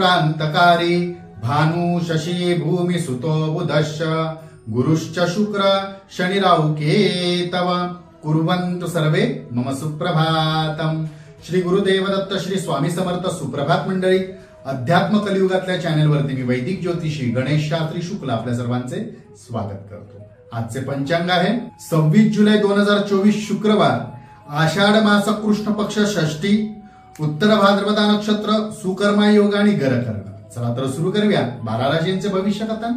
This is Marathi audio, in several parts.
संक्रांतकारी भानु शशी भूमी सुतो बुधश्च गुरुश्च शुक्र शनिराहु केतव कुर्वन्तु सर्वे मम सुप्रभातम। श्री गुरुदेव दत्त श्री स्वामी समर्थ। सुप्रभात मंडळी, अध्यात्म कलियुगातल्या चॅनलवरती मी वैदिक ज्योतिषी गणेश शास्त्री शुक्ल आपल्या सर्वांचे स्वागत करतो। आजचे पंचांग आहे 26 जुलै 2024 शुक्रवार, आषाढ मास कृष्ण पक्ष षष्ठी, उत्तर भाद्रपदा नक्षत्र, सुकर्मा योग आणि गरकर्ण। चला तर सुरू करूया 12 राशींचे भविष्य कथन।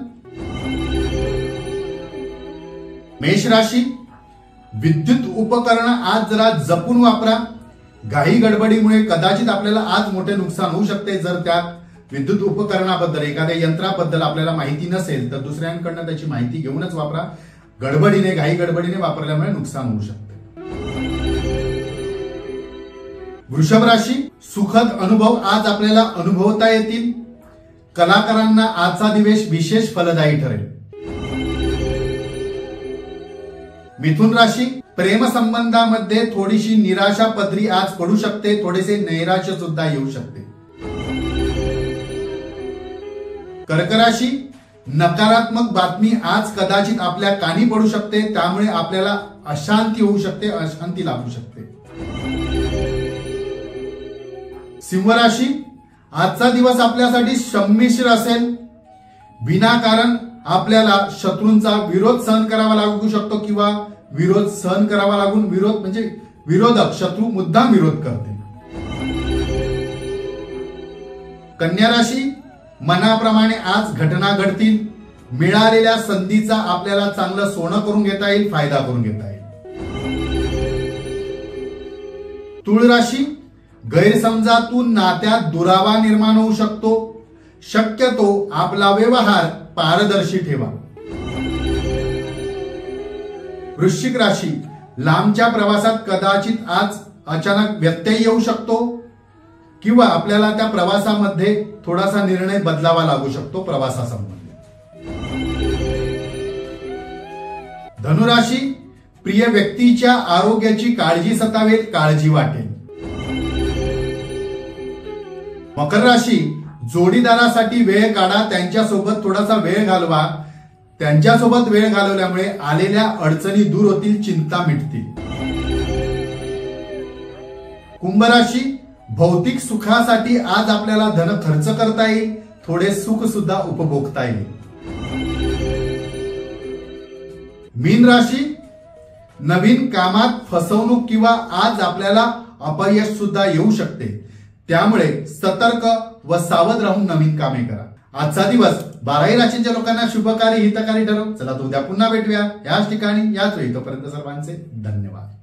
मेष राशी, विद्युत उपकरण आज जरा जपून वापरा। घाई गडबडीमुळे कदाचित आपल्याला आज मोठे नुकसान होऊ शकते। जर त्यात विद्युत उपकरणाबद्दल एखाद्या यंत्राबद्दल आपल्याला माहिती नसेल तर दुसऱ्यांकडून त्याची माहिती घेऊनच वापरा। गडबडीने घाई गडबडीने वापरल्यामुळे नुकसान होऊ शकते। वृषभ राशी, सुखद अनुभव आज आपल्याला अनुभवता येतील। कलाकारांना आजचा दिवस विशेष फलदायी ठरेल। मिथुन राशी, प्रेम संबंधामध्ये थोडीशी निराशा पदरी आज पडू शकते। थोडेसे नैराश्य सुद्धा येऊ शकते। कर्क राशी, नकारात्मक बातमी आज कदाचित आपल्या कानी पडू शकते। त्यामुळे आपल्याला अशांती होऊ शकते, अशांती लाभू शकते। सिंह राशी, आजचा दिवस आपल्यासाठी संमिश्र असेल। विनाकारण आपल्याला शत्रूंचा विरोध सहन करावा लागू शकतो किंवा विरोध सहन करावा लागून विरोध म्हणजे विरोधक शत्रू मुद्दाम विरोध करते। कन्या राशी, मनाप्रमाणे आज घटना घडतील। मिळालेल्या संधीचा आपल्याला चांगलं सोनं करून घेता येईल, फायदा करून घेता येईल। तुळ राशी, गैरसमजातून नात्यात दुरावा निर्माण होऊ शकतो। शक्यतो आपला व्यवहार पारदर्शी ठेवा। वृश्चिक राशी, लांबच्या प्रवासात कदाचित आज अचानक व्यत्यय येऊ शकतो किंवा आपल्याला त्या प्रवासामध्ये थोडासा निर्णय बदलावा लागू शकतो प्रवासासंबंधी। धनुराशी, प्रिय व्यक्तीच्या आरोग्याची काळजी सतावेल, काळजी वाटेल। मकर राशी, जोडीदारासाठी वेळ काढा। त्यांच्यासोबत थोडासा वेळ घालवा। त्यांच्यासोबत वेळ घालवल्यामुळे आलेल्या अडचणी दूर होतील, चिंता मिटतील। कुंभ राशी, भौतिक सुखासाठी आज आपल्याला धन खर्च करता येईल। थोडे सुख सुद्धा उपभोगता येईल। मीन राशी, नवीन कामात फसवणूक किंवा आज आपल्याला अपयश सुद्धा येऊ शकते। त्यामुळे सतर्क व सावध राहून नवीन कामे करा। आजचा दिवस 12 राशींच्या लोकांना शुभकारी हितकारी ठरो। चला तर उद्या पुन्हा भेटूया याच ठिकाणी याच वेळी। तोपर्यंत सर्वांचे धन्यवाद।